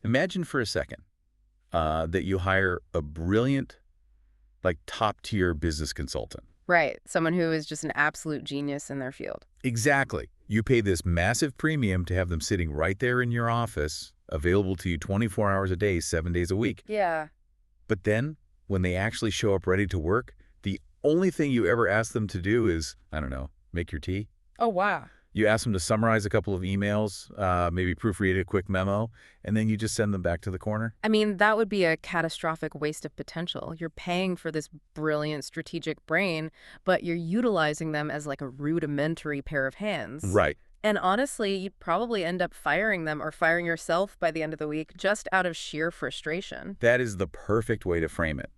Imagine for a second that you hire a brilliant, like top-tier business consultant. Right. Someone who is just an absolute genius in their field. Exactly. You pay this massive premium to have them sitting right there in your office, available to you 24 hours a day, 7 days a week. Yeah. But then, when they actually show up ready to work, the only thing you ever ask them to do is, I don't know, make your tea. Oh, wow. You ask them to summarize a couple of emails, maybe proofread a quick memo, and then you just send them back to the corner. I mean, that would be a catastrophic waste of potential. You're paying for this brilliant strategic brain, but you're utilizing them as like a rudimentary pair of hands. Right. And honestly, you'd probably end up firing them or firing yourself by the end of the week just out of sheer frustration. That is the perfect way to frame it.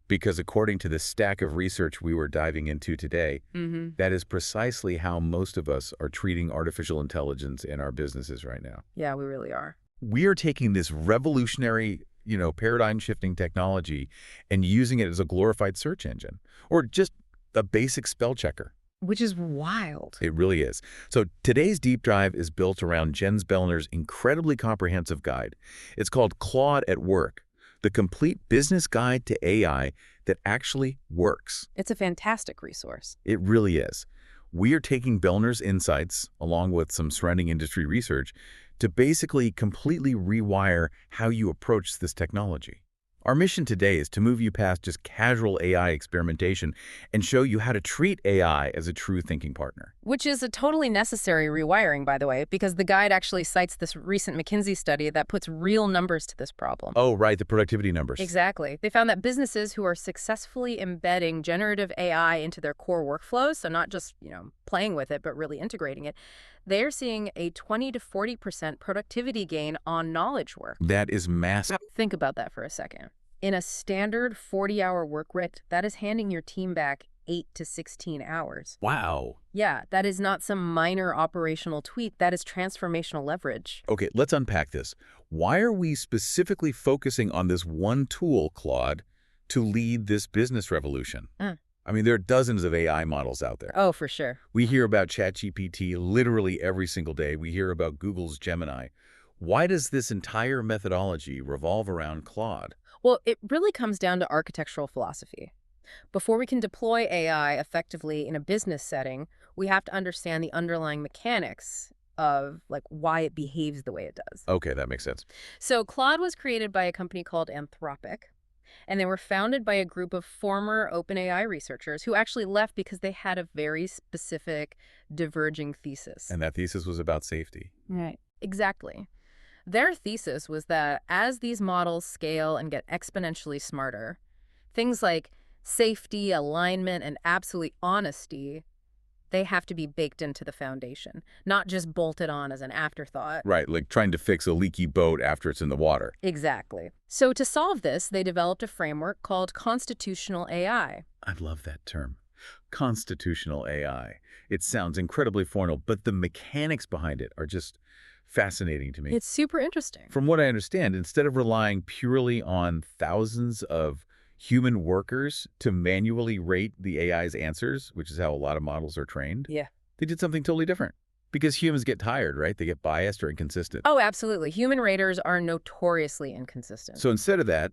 Because according to the stack of research we were diving into today, that is precisely how most of us are treating artificial intelligence in our businesses right now. Yeah, we really are. We are taking this revolutionary, paradigm-shifting technology and using it as a glorified search engine or just a basic spell checker. Which is wild. It really is. So today's deep dive is built around Jens Belner's incredibly comprehensive guide. It's called CLAUDE at Work, the complete business guide to AI that actually works. It's a fantastic resource. It really is. We are taking Belner's insights, along with some surrounding industry research, to basically completely rewire how you approach this technology. Our mission today is to move you past just casual AI experimentation and show you how to treat AI as a true thinking partner. Which is a totally necessary rewiring, by the way, because the guide actually cites this recent McKinsey study that puts real numbers to this problem. Oh, right, the productivity numbers. Exactly. They found that businesses who are successfully embedding generative AI into their core workflows, so not just, playing with it, but really integrating it, they're seeing a 20 to 40% productivity gain on knowledge work. That is massive. Think about that for a second. In a standard 40-hour work week, that is handing your team back 8 to 16 hours. Wow. Yeah, that is not some minor operational tweak. That is transformational leverage. Okay, let's unpack this. Why are we specifically focusing on this one tool, Claude, to lead this business revolution? I mean, there are dozens of AI models out there. Oh, for sure. We hear about ChatGPT literally every single day. We hear about Google's Gemini. Why does this entire methodology revolve around Claude? Well, it really comes down to architectural philosophy. Before we can deploy AI effectively in a business setting, we have to understand the underlying mechanics of why it behaves the way it does. Okay, that makes sense. So Claude was created by a company called Anthropic, and they were founded by a group of former OpenAI researchers who actually left because they had a very specific diverging thesis. And that thesis was about safety. Right. Exactly. Their thesis was that as these models scale and get exponentially smarter, things like safety, alignment, and absolute honesty, they have to be baked into the foundation, not just bolted on as an afterthought. Right, like trying to fix a leaky boat after it's in the water. Exactly. So to solve this, they developed a framework called constitutional AI. I love that term. Constitutional AI. It sounds incredibly formal, but the mechanics behind it are just fascinating to me. It's super interesting. From what I understand, instead of relying purely on thousands of human workers to manually rate the AI's answers, which is how a lot of models are trained, Yeah. they did something totally different. Because humans get tired, right? They get biased or inconsistent. Oh, absolutely. Human raters are notoriously inconsistent. So instead of that,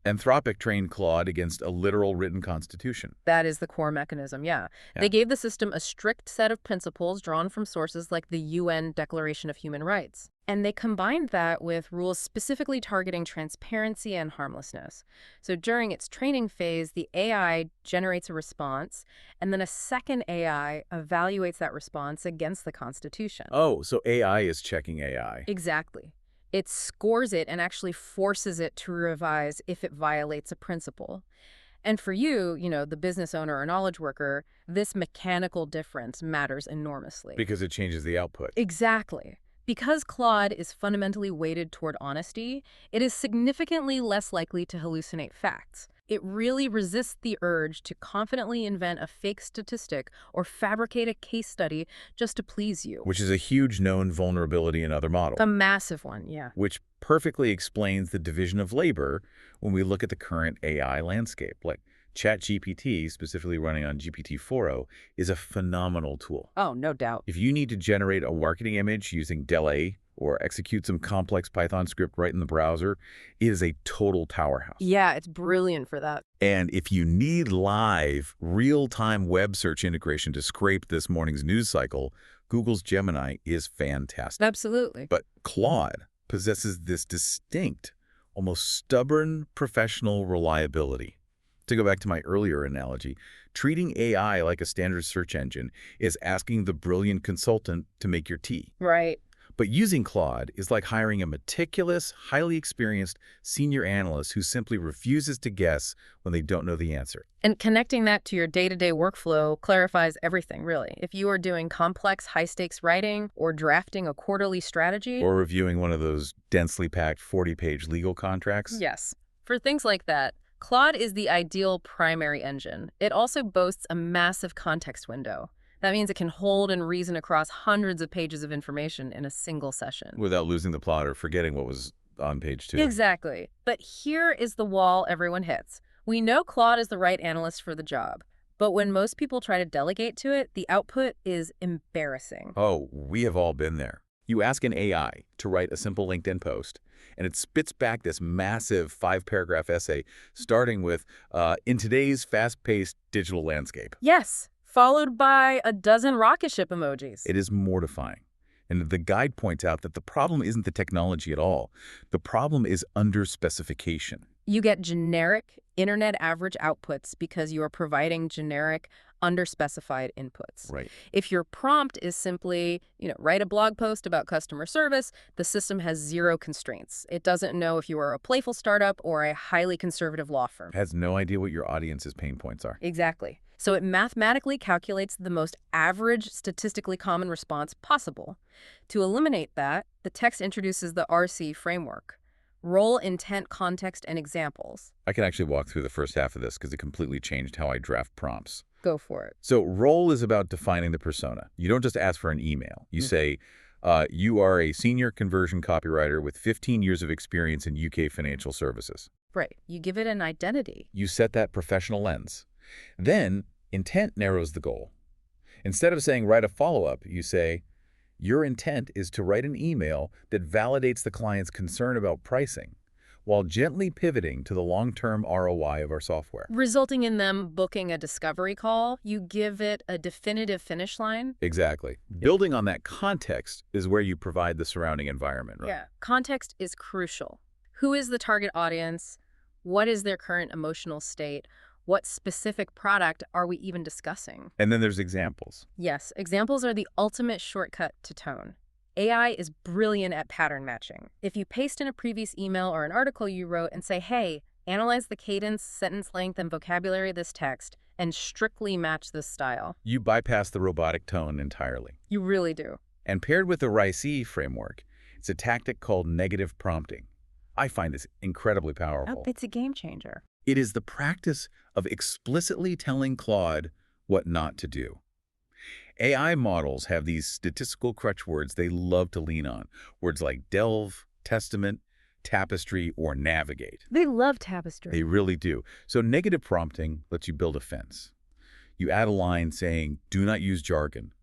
Anthropic trained Claude against a literal written constitution. That is the core mechanism, yeah. They gave the system a strict set of principles drawn from sources like the UN Declaration of Human Rights. And they combined that with rules specifically targeting transparency and harmlessness. So during its training phase, the AI generates a response, and then a second AI evaluates that response against the Constitution. Oh, so AI is checking AI. Exactly. It scores it and actually forces it to revise if it violates a principle. And for you, the business owner or knowledge worker, this mechanical difference matters enormously. Because it changes the output. Exactly. Because Claude is fundamentally weighted toward honesty, it is significantly less likely to hallucinate facts. It really resists the urge to confidently invent a fake statistic or fabricate a case study just to please you. Which is a huge known vulnerability in other models. A massive one, yeah. Which perfectly explains the division of labor when we look at the current AI landscape. Like ChatGPT, specifically running on GPT-4o, is a phenomenal tool. Oh, no doubt. If you need to generate a marketing image using Dell or execute some complex Python script right in the browser, it is a total powerhouse. Yeah, it's brilliant for that. And if you need live, real-time web search integration to scrape this morning's news cycle, Google's Gemini is fantastic. Absolutely. But Claude possesses this distinct, almost stubborn professional reliability. To go back to my earlier analogy, treating AI like a standard search engine is asking the brilliant consultant to make your tea. Right. But using Claude is like hiring a meticulous, highly experienced senior analyst who simply refuses to guess when they don't know the answer. And connecting that to your day-to-day workflow clarifies everything, really. If you are doing complex, high-stakes writing or drafting a quarterly strategy, Or reviewing one of those densely packed 40-page legal contracts. yes, for things like that, Claude is the ideal primary engine. It also boasts a massive context window. That means it can hold and reason across hundreds of pages of information in a single session. Without losing the plot or forgetting what was on page 2. Exactly. But here is the wall everyone hits. We know Claude is the right analyst for the job, but when most people try to delegate to it, the output is embarrassing. Oh, we have all been there. You ask an AI to write a simple LinkedIn post, and it spits back this massive 5-paragraph essay starting with, in today's fast-paced digital landscape. Yes, followed by a dozen rocket ship emojis. It is mortifying. And the guide points out that the problem isn't the technology at all. The problem is under-specification. You get generic, internet average outputs because you are providing generic, underspecified inputs. Right. If your prompt is simply, write a blog post about customer service, the system has zero constraints. It doesn't know if you are a playful startup or a highly conservative law firm. It has no idea what your audience's pain points are. Exactly. So it mathematically calculates the most average, statistically common response possible. To eliminate that, the text introduces the RC framework. Role, intent, context, and examples. I can actually walk through the first half of this because it completely changed how I draft prompts. Go for it. So role is about defining the persona. You don't just ask for an email. You say, you are a senior conversion copywriter with 15 years of experience in UK financial services. Right. You give it an identity. You set that professional lens. Then intent narrows the goal. Instead of saying write a follow-up, you say, your intent is to write an email that validates the client's concern about pricing, while gently pivoting to the long-term ROI of our software. Resulting in them booking a discovery call, you give it a definitive finish line. Exactly. Building on that context is where you provide the surrounding environment, right? Yeah. Context is crucial. Who is the target audience? What is their current emotional state? What specific product are we even discussing? And then there's examples. Yes, examples are the ultimate shortcut to tone. AI is brilliant at pattern matching. If you paste in a previous email or an article you wrote and say, hey, analyze the cadence, sentence length, and vocabulary of this text, and strictly match this style. You bypass the robotic tone entirely. You really do. And paired with the RICE framework, it's a tactic called negative prompting. I find this incredibly powerful. Oh, it's a game changer. It is the practice of explicitly telling Claude what not to do. AI models have these statistical crutch words they love to lean on. Words like delve, testament, tapestry, or navigate. They love tapestry. They really do. So negative prompting lets you build a fence. You add a line saying, do not use jargon.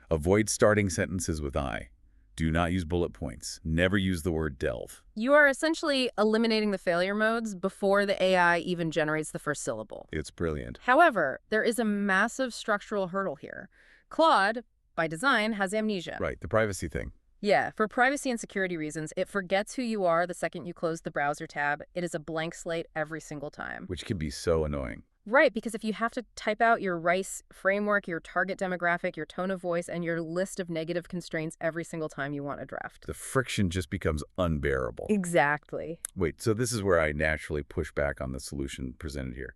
Avoid starting sentences with I. Do not use bullet points. Never use the word delve. You are essentially eliminating the failure modes before the AI even generates the first syllable. It's brilliant. However, there is a massive structural hurdle here. Claude, by design, has amnesia. Right, the privacy thing. Yeah, for privacy and security reasons, it forgets who you are the second you close the browser tab. It is a blank slate every single time. Which can be so annoying. Right, because if you have to type out your RICE framework, your target demographic, your tone of voice, and your list of negative constraints every single time you want a draft. The friction just becomes unbearable. Exactly. Wait, so this is where I naturally push back on the solution presented here.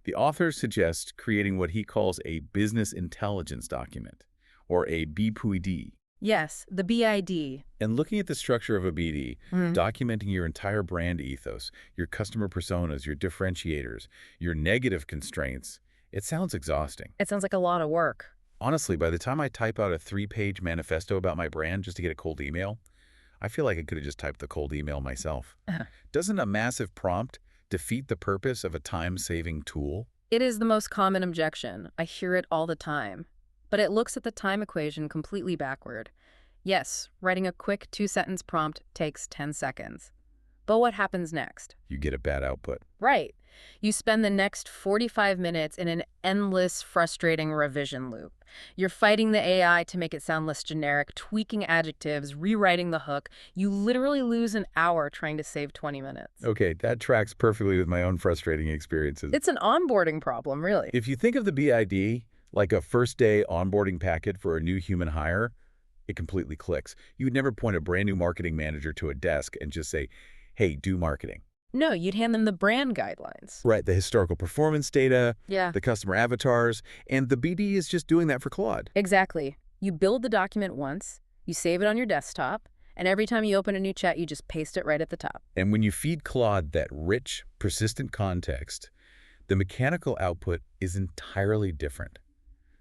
The author suggests creating what he calls a business intelligence document, or a BPD. Yes, the BID. And looking at the structure of a BD, documenting your entire brand ethos, your customer personas, your differentiators, your negative constraints, it sounds exhausting. It sounds like a lot of work. Honestly, by the time I type out a 3-page manifesto about my brand just to get a cold email, I feel like I could have just typed the cold email myself. Doesn't a massive prompt defeat the purpose of a time-saving tool? It is the most common objection. I hear it all the time. But it looks at the time equation completely backward. Yes, writing a quick 2-sentence prompt takes 10 seconds. But what happens next? You get a bad output. Right. You spend the next 45 minutes in an endless, frustrating revision loop. You're fighting the AI to make it sound less generic, tweaking adjectives, rewriting the hook. You literally lose an hour trying to save 20 minutes. Okay, that tracks perfectly with my own frustrating experiences. It's an onboarding problem, really. If you think of the BID like a first-day onboarding packet for a new human hire, it completely clicks. You would never point a brand new marketing manager to a desk and just say, hey, do marketing. No, you'd hand them the brand guidelines. Right, the historical performance data, Yeah. the customer avatars, and the BD is just doing that for Claude. Exactly. You build the document once, you save it on your desktop, and every time you open a new chat, you just paste it right at the top. And when you feed Claude that rich, persistent context, the mechanical output is entirely different.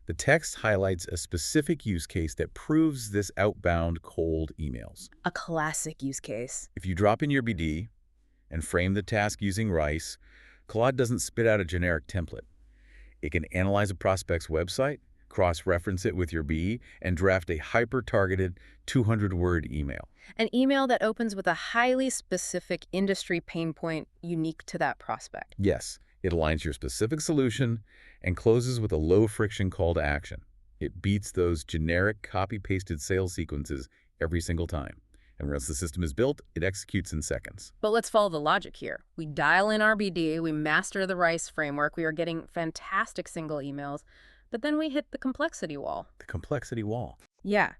The text highlights a specific use case that proves this outbound cold emails. A classic use case. If you drop in your BD and frame the task using RICE, Claude doesn't spit out a generic template. It can analyze a prospect's website, cross-reference it with your BE, and draft a hyper-targeted 200-word email. An email that opens with a highly specific industry pain point unique to that prospect. Yes, it aligns your specific solution and closes with a low-friction call to action. It beats those generic copy-pasted sales sequences every single time. And once the system is built, it executes in seconds. But let's follow the logic here. We dial in our BD, we master the RICE framework, we are getting fantastic single emails, but then we hit the complexity wall. The complexity wall. Yeah.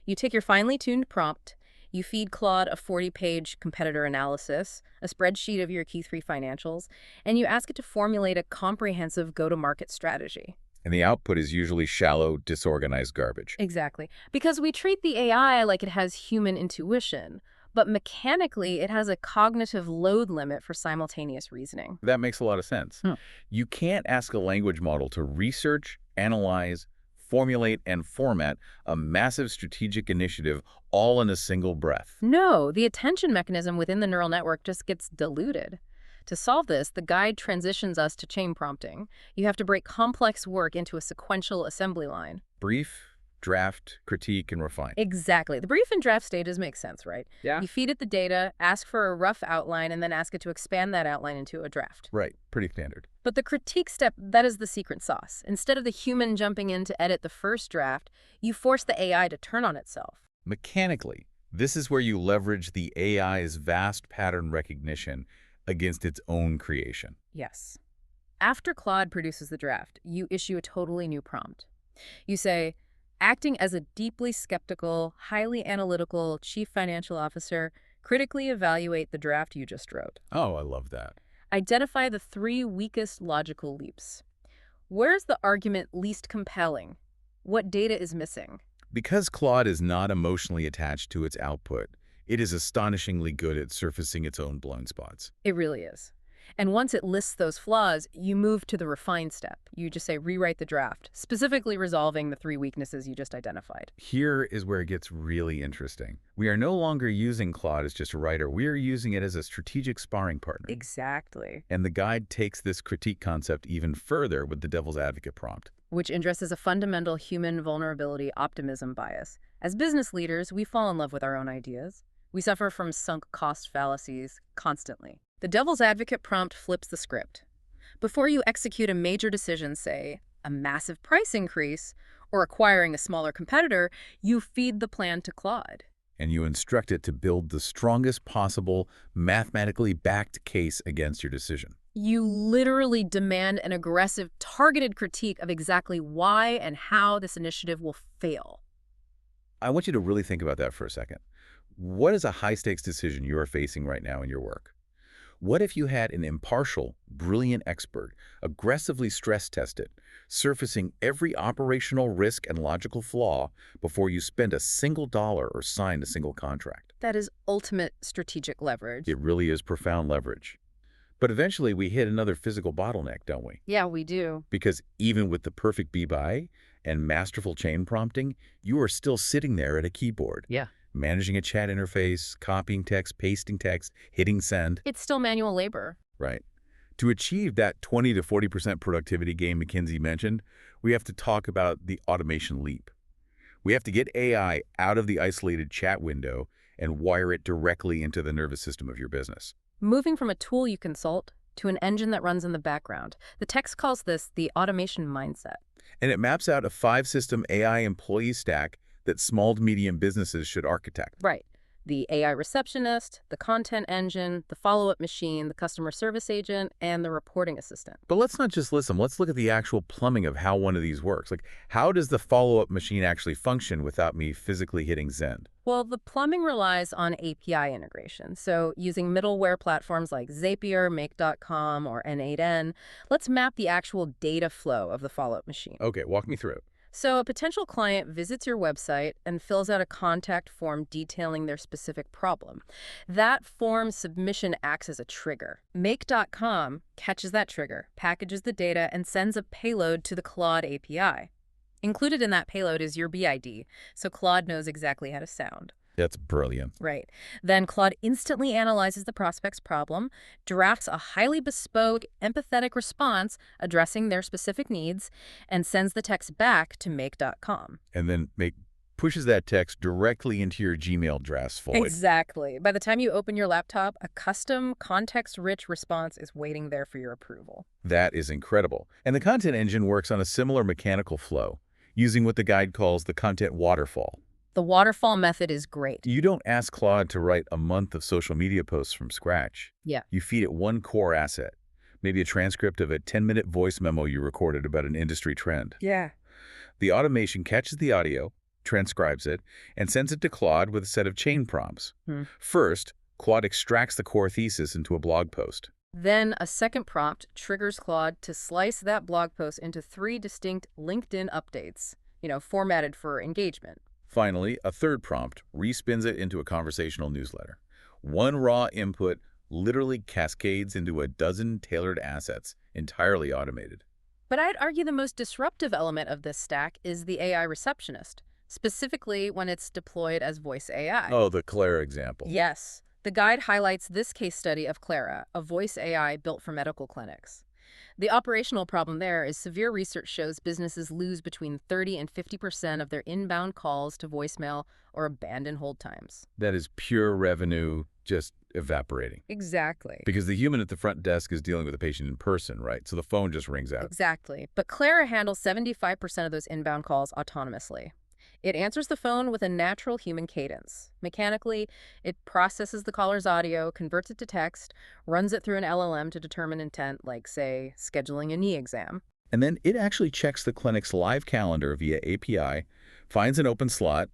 You take your finely tuned prompt, you feed Claude a 40-page competitor analysis, a spreadsheet of your key 3 financials, and you ask it to formulate a comprehensive go-to-market strategy. And the output is usually shallow, disorganized garbage. Exactly. Because we treat the AI like it has human intuition, but mechanically it has a cognitive load limit for simultaneous reasoning. That makes a lot of sense. You can't ask a language model to research, analyze, formulate, and format a massive strategic initiative all in a single breath. No, the attention mechanism within the neural network just gets diluted. To solve this, the guide transitions us to chain prompting. You have to break complex work into a sequential assembly line. Brief, draft, critique, and refine. Exactly. The brief and draft stages make sense, right? Yeah. You feed it the data, ask for a rough outline, and then ask it to expand that outline into a draft. Right. Pretty standard. But the critique step, that is the secret sauce. Instead of the human jumping in to edit the first draft, you force the AI to turn on itself. Mechanically, this is where you leverage the AI's vast pattern recognition against its own creation. Yes. After Claude produces the draft, you issue a totally new prompt. You say, acting as a deeply skeptical, highly analytical chief financial officer, critically evaluate the draft you just wrote. Oh, I love that. Identify the 3 weakest logical leaps. Where's the argument least compelling? What data is missing? Because Claude is not emotionally attached to its output, it is astonishingly good at surfacing its own blind spots. It really is. And once it lists those flaws, you move to the refine step. You just say rewrite the draft, specifically resolving the 3 weaknesses you just identified. Here is where it gets really interesting. We are no longer using Claude as just a writer. We are using it as a strategic sparring partner. Exactly. And the guide takes this critique concept even further with the devil's advocate prompt. Which addresses a fundamental human vulnerability optimism bias. As business leaders, we fall in love with our own ideas. We suffer from sunk cost fallacies constantly. The devil's advocate prompt flips the script. Before you execute a major decision, say, a massive price increase or acquiring a smaller competitor, you feed the plan to Claude. And you instruct it to build the strongest possible mathematically backed case against your decision. You literally demand an aggressive, targeted critique of exactly why and how this initiative will fail. I want you to really think about that for a second. What is a high-stakes decision you are facing right now in your work? What if you had an impartial, brilliant expert aggressively stress-test it, surfacing every operational risk and logical flaw before you spend a single dollar or sign a single contract? That is ultimate strategic leverage. It really is profound leverage. But eventually we hit another physical bottleneck, don't we? Yeah, we do. Because even with the perfect be-buy and masterful chain prompting, you are still sitting there at a keyboard. Yeah. Managing a chat interface, copying text, pasting text, hitting send. It's still manual labor. Right. To achieve that 20 to 40% productivity gain McKinsey mentioned, we have to talk about the automation leap. We have to get AI out of the isolated chat window and wire it directly into the nervous system of your business. Moving from a tool you consult to an engine that runs in the background. The text calls this the automation mindset. And it maps out a 5-system AI employee stack that small to medium businesses should architect. Right. The AI receptionist, the content engine, the follow-up machine, the customer service agent, and the reporting assistant. But let's not just listen. Let's look at the actual plumbing of how one of these works. Like, how does the follow-up machine actually function without me physically hitting send? Well, the plumbing relies on API integration. So using middleware platforms like Zapier, Make.com, or N8N, let's map the actual data flow of the follow-up machine. Okay, walk me through it. So a potential client visits your website and fills out a contact form detailing their specific problem. That form submission acts as a trigger. Make.com catches that trigger, packages the data, and sends a payload to the Claude API. Included in that payload is your BID, so Claude knows exactly how to sound. That's brilliant. Right. Then Claude instantly analyzes the prospect's problem, drafts a highly bespoke, empathetic response addressing their specific needs, and sends the text back to Make.com. And then Make pushes that text directly into your Gmail drafts folder. Exactly. By the time you open your laptop, a custom, context-rich response is waiting there for your approval. That is incredible. And the content engine works on a similar mechanical flow, using what the guide calls the content waterfall. The waterfall method is great. You don't ask Claude to write a month of social media posts from scratch. Yeah. You feed it one core asset, maybe a transcript of a 10-minute voice memo you recorded about an industry trend. Yeah. The automation catches the audio, transcribes it, and sends it to Claude with a set of chain prompts. First, Claude extracts the core thesis into a blog post. Then a second prompt triggers Claude to slice that blog post into 3 distinct LinkedIn updates, formatted for engagement. Finally, a third prompt respins it into a conversational newsletter. One raw input literally cascades into a dozen tailored assets, entirely automated. But I'd argue the most disruptive element of this stack is the AI receptionist, specifically when it's deployed as voice AI. Oh, the Clara example. Yes. The guide highlights this case study of Clara, a voice AI built for medical clinics. The operational problem there is severe research shows businesses lose between 30 and 50% of their inbound calls to voicemail or abandon hold times. That is pure revenue just evaporating. Exactly. Because the human at the front desk is dealing with the patient in person, right? So the phone just rings out. Exactly. But Clara handles 75% of those inbound calls autonomously. It answers the phone with a natural human cadence. Mechanically, it processes the caller's audio, converts it to text, runs it through an LLM to determine intent, like, say, scheduling a knee exam. And then it actually checks the clinic's live calendar via API, finds an open slot,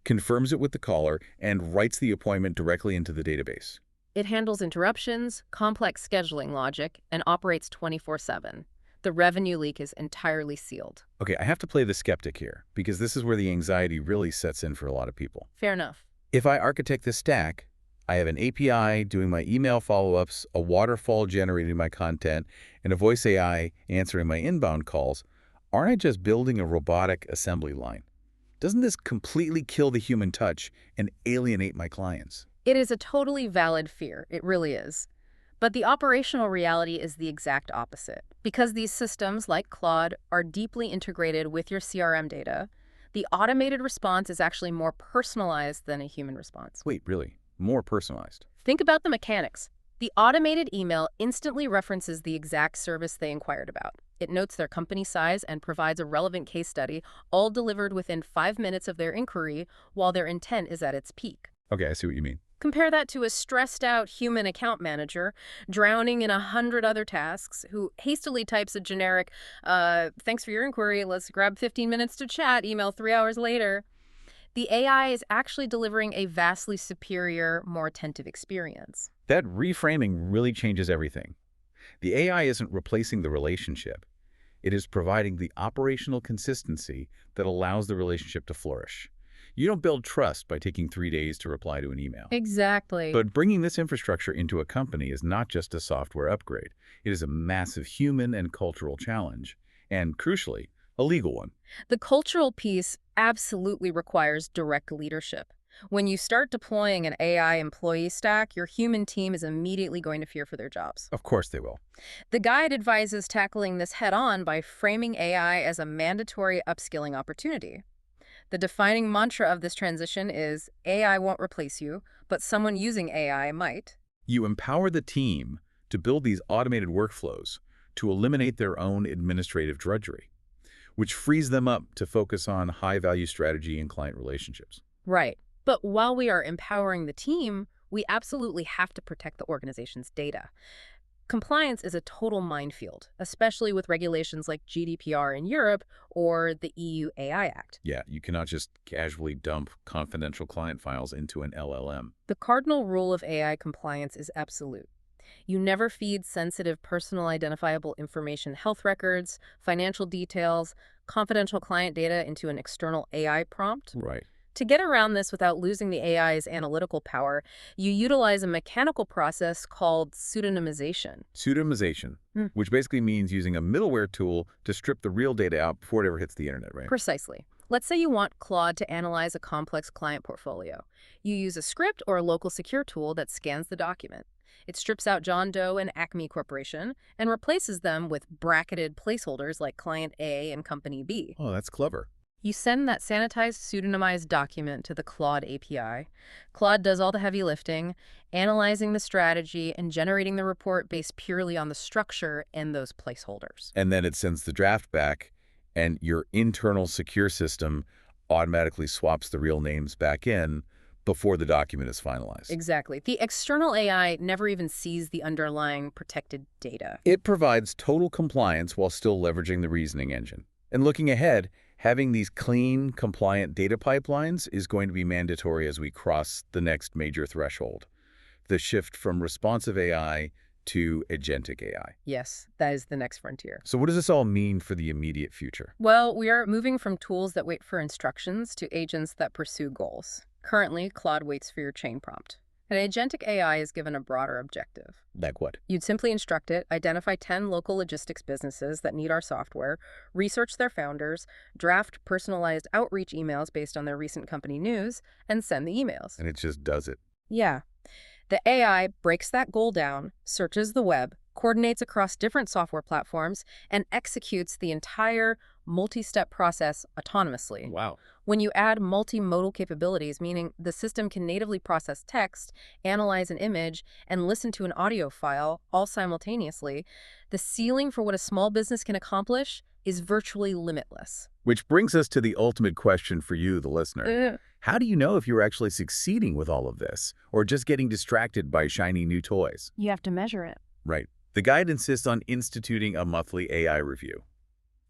confirms it with the caller, and writes the appointment directly into the database. It handles interruptions, complex scheduling logic, and operates 24/7. The revenue leak is entirely sealed. Okay, I have to play the skeptic here, because this is where the anxiety really sets in for a lot of people. Fair enough. If I architect this stack, I have an API doing my email follow-ups, a waterfall generating my content, and a voice AI answering my inbound calls. Aren't I just building a robotic assembly line? Doesn't this completely kill the human touch and alienate my clients? It is a totally valid fear. It really is. But the operational reality is the exact opposite. Because these systems, like Claude, are deeply integrated with your CRM data, the automated response is actually more personalized than a human response. Wait, really? More personalized? Think about the mechanics. The automated email instantly references the exact service they inquired about. It notes their company size and provides a relevant case study, all delivered within 5 minutes of their inquiry while their intent is at its peak. Okay, I see what you mean. Compare that to a stressed-out human account manager drowning in 100 other tasks who hastily types a generic, thanks for your inquiry, let's grab 15 minutes to chat, email 3 hours later. The AI is actually delivering a vastly superior, more attentive experience. That reframing really changes everything. The AI isn't replacing the relationship. It is providing the operational consistency that allows the relationship to flourish. You don't build trust by taking 3 days to reply to an email. Exactly. But bringing this infrastructure into a company is not just a software upgrade. It is a massive human and cultural challenge, and crucially, a legal one. The cultural piece absolutely requires direct leadership. When you start deploying an AI employee stack, your human team is immediately going to fear for their jobs. Of course they will. The guide advises tackling this head-on by framing AI as a mandatory upskilling opportunity. The defining mantra of this transition is AI won't replace you, but someone using AI might. You empower the team to build these automated workflows to eliminate their own administrative drudgery, which frees them up to focus on high-value strategy and client relationships. Right. But while we are empowering the team, we absolutely have to protect the organization's data. Compliance is a total minefield, especially with regulations like GDPR in Europe or the EU AI Act. Yeah, you cannot just casually dump confidential client files into an LLM. The cardinal rule of AI compliance is absolute. You never feed sensitive personal identifiable information, health records, financial details, confidential client data into an external AI prompt. Right. To get around this without losing the AI's analytical power, you utilize a mechanical process called pseudonymization. Pseudonymization, Hmm. which basically means using a middleware tool to strip the real data out before it ever hits the internet, right? Precisely. Let's say you want Claude to analyze a complex client portfolio. You use a script or a local secure tool that scans the document. It strips out John Doe and Acme Corporation and replaces them with bracketed placeholders like Client A and Company B. Oh, that's clever. You send that sanitized, pseudonymized document to the Claude API. Claude does all the heavy lifting, analyzing the strategy and generating the report based purely on the structure and those placeholders. And then it sends the draft back, and your internal secure system automatically swaps the real names back in before the document is finalized. Exactly. The external AI never even sees the underlying protected data. It provides total compliance while still leveraging the reasoning engine. And looking ahead, having these clean, compliant data pipelines is going to be mandatory as we cross the next major threshold, the shift from responsive AI to agentic AI. Yes, that is the next frontier. So what does this all mean for the immediate future? Well, we are moving from tools that wait for instructions to agents that pursue goals. Currently, Claude waits for your chain prompt. An agentic AI is given a broader objective. Like what? You'd simply instruct it, identify 10 local logistics businesses that need our software, research their founders, draft personalized outreach emails based on their recent company news, and send the emails. And it just does it. Yeah. The AI breaks that goal down, searches the web, coordinates across different software platforms, and executes the entire multi-step process autonomously. Wow. When you add multimodal capabilities, meaning the system can natively process text, analyze an image, and listen to an audio file all simultaneously, the ceiling for what a small business can accomplish is virtually limitless. Which brings us to the ultimate question for you, the listener. How do you know if you're actually succeeding with all of this, or just getting distracted by shiny new toys? You have to measure it. Right. The guide insists on instituting a monthly AI review.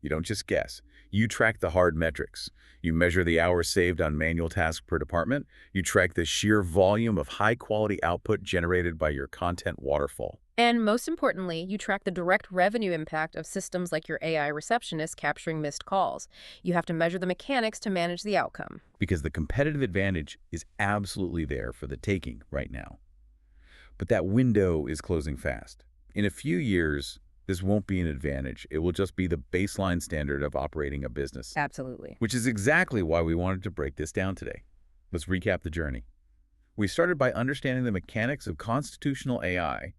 You don't just guess. You track the hard metrics. You measure the hours saved on manual tasks per department. You track the sheer volume of high-quality output generated by your content waterfall. And most importantly, you track the direct revenue impact of systems like your AI receptionist capturing missed calls. You have to measure the mechanics to manage the outcome. Because the competitive advantage is absolutely there for the taking right now. But that window is closing fast. In a few years, this won't be an advantage. It will just be the baseline standard of operating a business. Absolutely. Which is exactly why we wanted to break this down today. Let's recap the journey. We started by understanding the mechanics of constitutional AI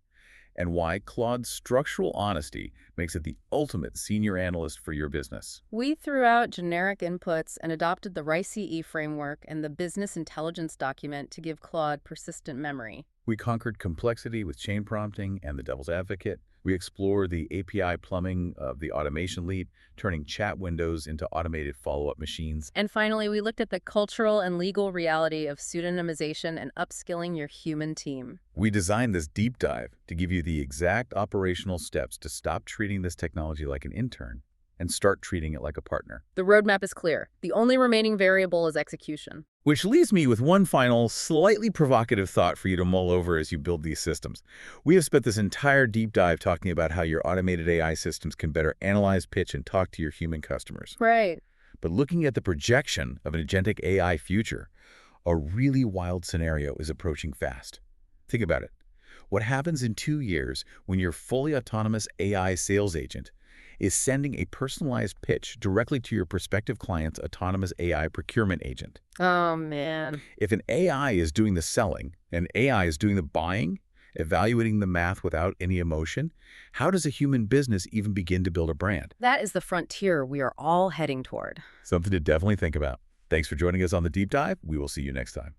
and why Claude's structural honesty makes it the ultimate senior analyst for your business. We threw out generic inputs and adopted the RICE framework and the business intelligence document to give Claude persistent memory. We conquered complexity with chain prompting and the devil's advocate. We explored the API plumbing of the automation leap, turning chat windows into automated follow-up machines. And finally, we looked at the cultural and legal reality of pseudonymization and upskilling your human team. We designed this deep dive to give you the exact operational steps to stop treating this technology like an intern and start treating it like a partner. The roadmap is clear. The only remaining variable is execution. Which leaves me with one final, slightly provocative thought for you to mull over as you build these systems. We have spent this entire deep dive talking about how your automated AI systems can better analyze, pitch, and talk to your human customers. Right. But looking at the projection of an agentic AI future, a really wild scenario is approaching fast. Think about it. What happens in 2 years when your fully autonomous AI sales agent is sending a personalized pitch directly to your prospective client's autonomous AI procurement agent? Oh, man. If an AI is doing the selling and AI is doing the buying, evaluating the math without any emotion, how does a human business even begin to build a brand? That is the frontier we are all heading toward. Something to definitely think about. Thanks for joining us on the deep dive. We will see you next time.